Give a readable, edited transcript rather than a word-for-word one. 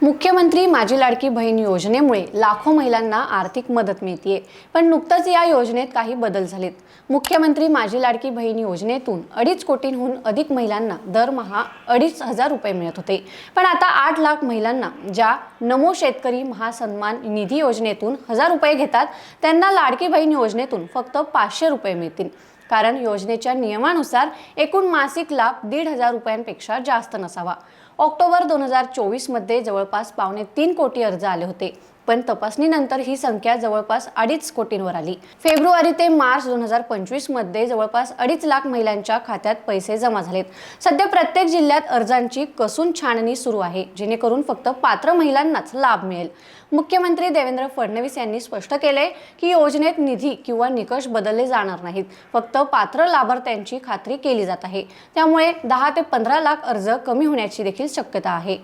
मुख्यमंत्री माझी लाडकी बहीण योजनेमुळे लाखो महिलांना आर्थिक मदत मिळते, पण नुकतंच या योजनेत काही बदल झालेत। मुख्यमंत्री माझी लाडकी बहीण योजनेतून 2.5 कोटींहून अधिक महिलांना दरमहा 2,500 रुपये मिळत होते, पण आता 8 लाख महिलांना ज्या नमो शेतकरी महासन्मान निधी योजनेतून 1000 रुपये घेतात, त्यांना लाडकी बहीण योजनेतून फक्त 500 रुपये मिळतील। कारण योजनेच्या नियमानुसार एकूण मासिक लाभ 1,500 रुपयांपेक्षा जास्त नसावा। ऑक्टोबर 2024 मध्ये जवळपास 2.25 कोटी अर्ज आले होते, पण तपासणीनंतर ही संख्या जवळपास 2.5 कोटींवर आली। फेब्रुवारी ते मार्च 2025 मध्ये जवळपास 2.5 लाख महिलांच्या खात्यात पैसे जमा झालेत। सध्या प्रत्येक जिल्ह्यात अर्जांची कसून छाननी सुरू आहे, जेणेकरून फक्त पात्र महिलांनाच लाभ मिळेल। मुख्यमंत्री देवेंद्र फडणवीस यांनी स्पष्ट केले की योजनेत निधी किंवा निकष बदलले जाणार नाहीत, फक्त पात्र लाभार्थ्यांची खात्री केली जात आहे। त्यामुळे 10 ते 15 लाख अर्ज कमी होण्याची देखील शक्यता आहे।